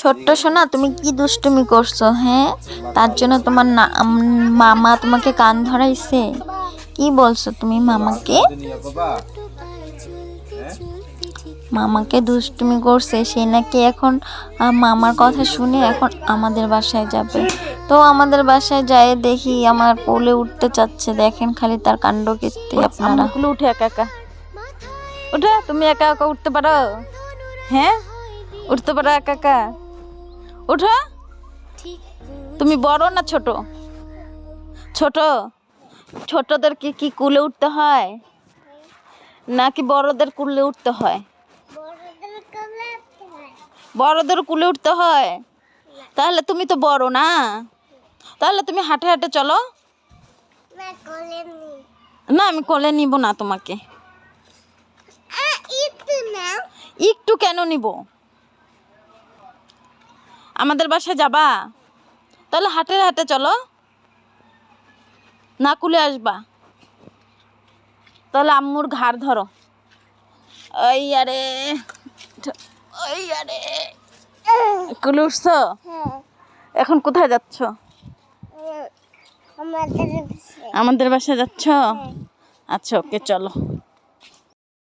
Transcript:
ছোট্ট সোনা, তুমি কি দুষ্টুমি করছো? হ্যাঁ, তার জন্য তোমার মামা তোমাকে কান ধরাইছে? কি বলছো তুমি মামাকে? মামাকে দুষ্টুমি করছে সে নাকি এখন মামার কথা শুনে এখন আমাদের বাসায় যাবে। তো আমাদের বাসায় যায় দেখি আমার কোলে উঠতে চাচ্ছে, দেখেন খালি তার কাণ্ড কীর্তি আপনারা। কোলে উঠে একা একা উঠে, তুমি একা একা উঠতে পারো? হ্যাঁ, উঠতে পারো একা একা? উঠো। তুমি বড় না ছোট? ছোট। ছোটদের কি কুলে উঠতে হয় নাকি বড়দের কুলে উঠতে হয়? বড়দের কুলে উঠতে হয়। তাহলে তুমি তো বড় না, তাহলে তুমি হাঁটে হাঁটে চলো না। আমি কোলে নিব না তোমাকে। একটু কেন নিব? আমাদের বাসায় যাবা? তাহলে হাঁটে হাঁটে চলো না, কুলে আসবা। তাহলে আম্মুর ঘাড় ধরো। ওই আরে, ওই আরে, কুলে উঠছো? এখন কোথায় যাচ্ছ? আমাদের বাসায় যাচ্ছ? আচ্ছা, ওকে, চলো।